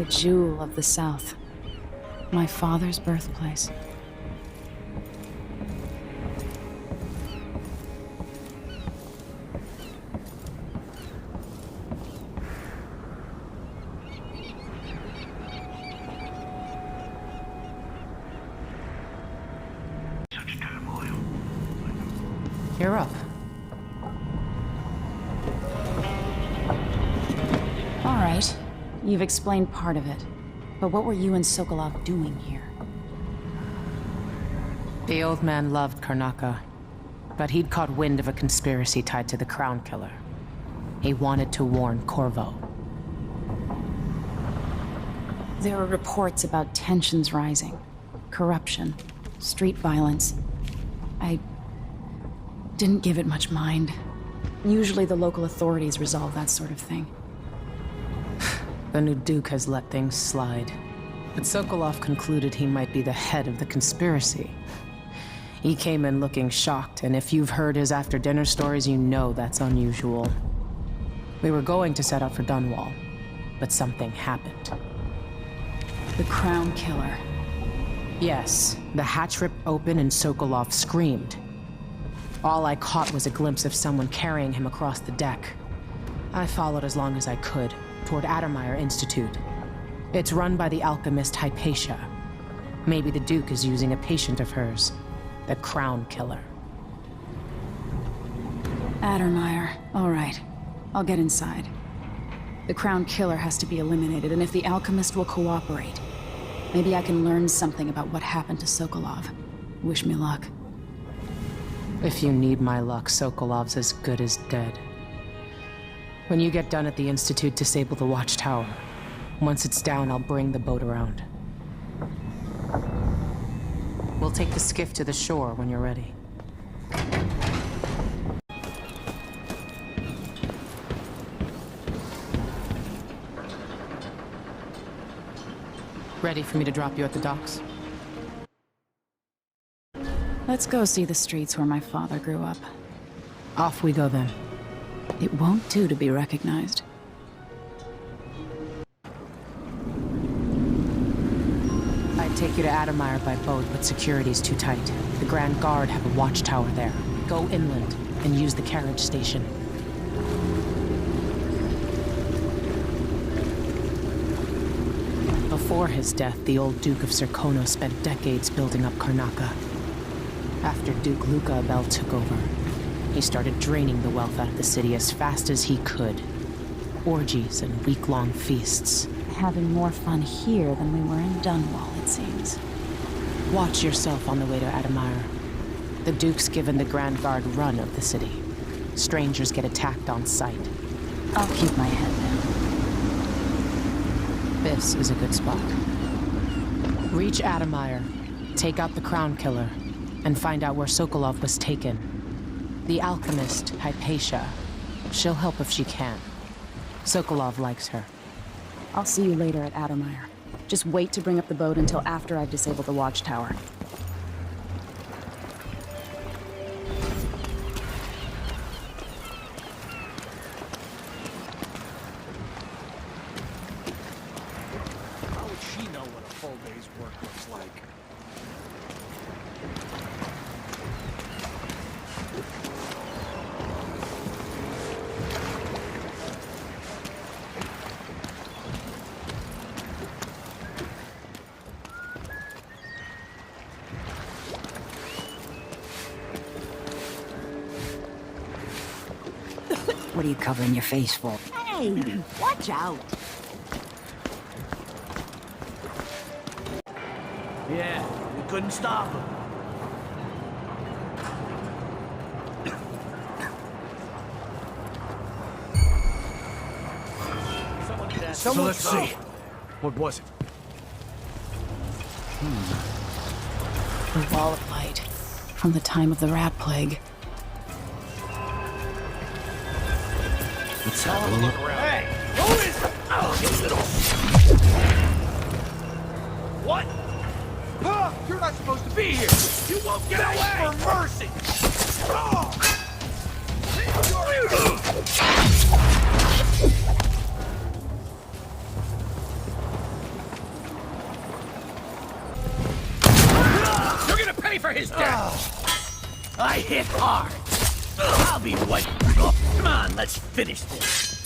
The jewel of the South. My father's birthplace. You're up. All right. You've explained part of it. But what were you and Sokolov doing here? The old man loved Karnaka, but he'd caught wind of a conspiracy tied to the Crown Killer. He wanted to warn Corvo. There were reports about tensions rising, corruption, street violence. I didn't give it much mind. Usually the local authorities resolve that sort of thing. The new Duke has let things slide. But Sokolov concluded he might be the head of the conspiracy. He came in looking shocked, and if you've heard his after-dinner stories, you know that's unusual. We were going to set out for Dunwall, but something happened. The Crown Killer. Yes, the hatch ripped open and Sokolov screamed. All I caught was a glimpse of someone carrying him across the deck. I followed as long as I could, toward Addermeyer Institute. It's run by the alchemist Hypatia. Maybe the Duke is using a patient of hers, the Crown Killer. Addermeyer. All right. I'll get inside. The Crown Killer has to be eliminated, and if the alchemist will cooperate, maybe I can learn something about what happened to Sokolov. Wish me luck. If you need my luck, Sokolov's as good as dead. When you get done at the Institute, disable the watchtower. Once it's down, I'll bring the boat around. We'll take the skiff to the shore when you're ready. Ready for me to drop you at the docks? Let's go see the streets where my father grew up. Off we go then. It won't do to be recognized. I'd take you to Addermeyer by boat, but security's too tight. The Grand Guard have a watchtower there. Go inland and use the carriage station. Before his death, the old Duke of Serkono spent decades building up Karnaka. After Duke Luca Abel took over, he started draining the wealth out of the city as fast as he could. Orgies and week-long feasts. Having more fun here than we were in Dunwall, it seems. Watch yourself on the way to Addermeyer. The Duke's given the Grand Guard run of the city. Strangers get attacked on sight. I'll keep my head down. This is a good spot. Reach Addermeyer, take out the Crown Killer, and find out where Sokolov was taken. The alchemist, Hypatia. She'll help if she can. Sokolov likes her. I'll see you later at Addermeyer. Just wait to bring up the boat until after I've disabled the watchtower. How would she know what a full day's work looks like? What are you covering your face for? Hey, watch out. Yeah, we couldn't stop him. So let's see. What was it? The Wall of Light. From the time of the Rat Plague. Let's have a look around. Hey! Who is it? Oh, you little... What? Huh? You're not supposed to be here! You won't get away! For mercy! Oh! hit hard. I'll be white. Come on, let's finish this.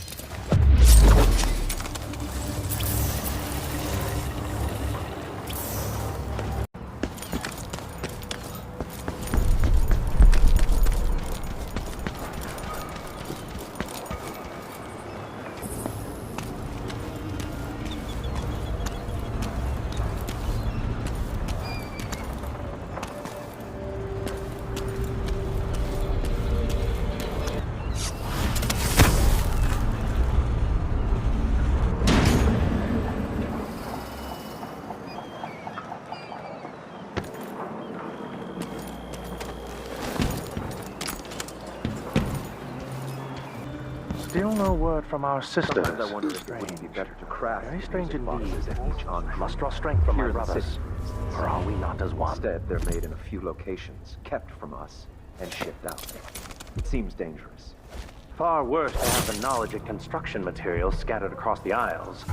Still no word from our sisters. Sometimes I wonder if it wouldn't be better to craft Very strange indeed. each on Must draw strength from here my in the brothers. city. Or are we not as one? Instead, they're made in a few locations, kept from us, and shipped out. It seems dangerous. Far worse to have the knowledge of construction materials scattered across the Isles.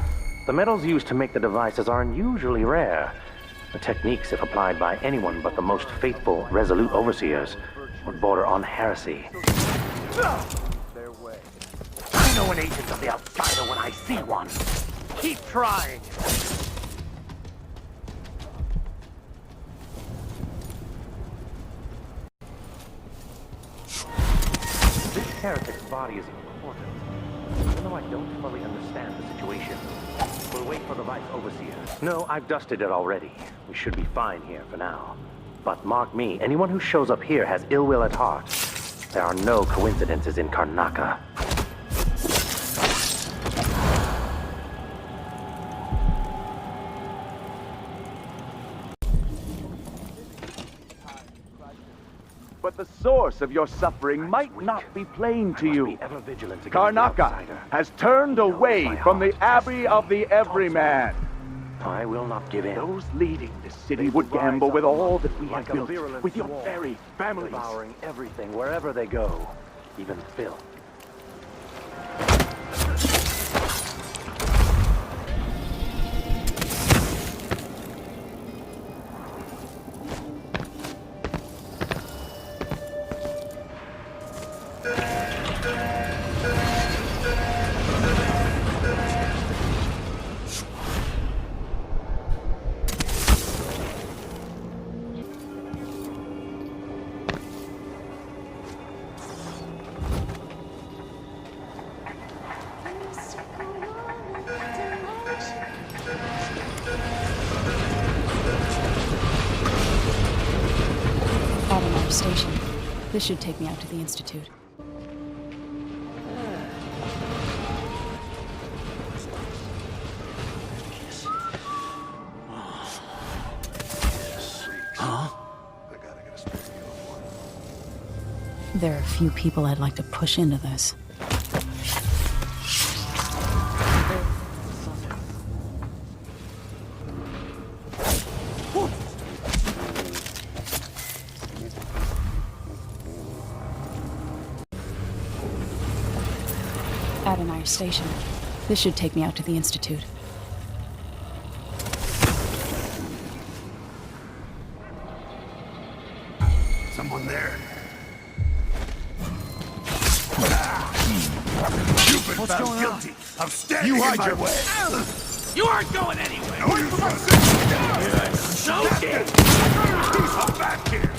The metals used to make the devices are unusually rare. The techniques, if applied by anyone but the most faithful, resolute overseers, would border on heresy. Their way. I know an agent of the outsider when I see one. Keep trying. This heretic's body is important. Even though I don't fully understand the situation, we'll wait for the Vice Overseer. No, I've dusted it already. We should be fine here for now. But mark me, anyone who shows up here has ill will at heart. There are no coincidences in Karnaca. But the source of your suffering might not be plain to you. Be ever vigilant against the Karnaca outsider. has turned away from the Abbey of the Everyman. I will not give in. Those leading this city would gamble with all that we have Like a built, virulent with your swarm, very families. devouring everything wherever they go, even filth. Automatic station. This should take me out to the Institute. There are a few people I'd like to push into this. Adonai Station. This should take me out to the Institute. Someone there? You've been found guilty of standing in my way. You aren't going anywhere. Wait for my sister! So dead. Come back here!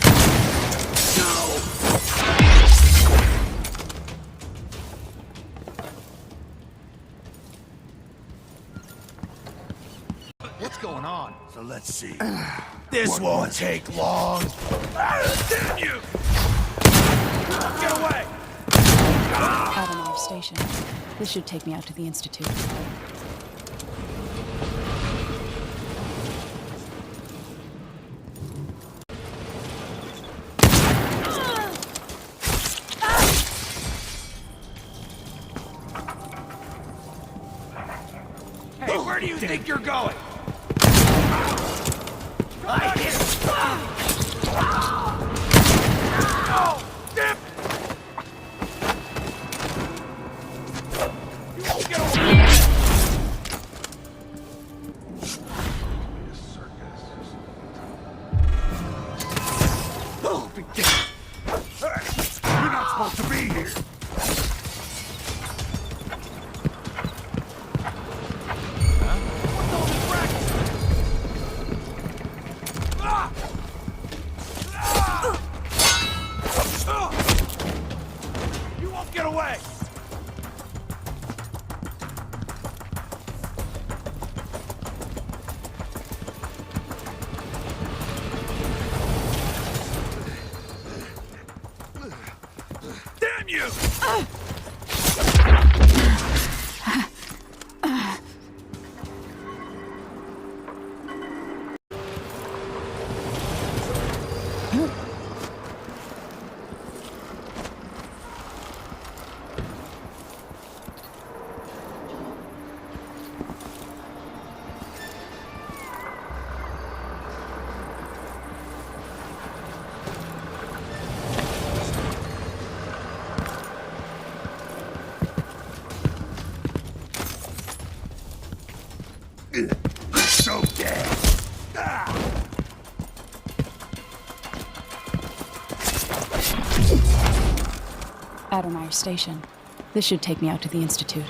What's going on? So let's see. This won't take long. Damn you! Get away! Adonai Station. This should take me out to the Institute. Hey, where do you think you're going? I hit. No! Dip! You won't get away! Oh, be damned. get away! Damn you! So dead. Addermeyer Station. This should take me out to the Institute.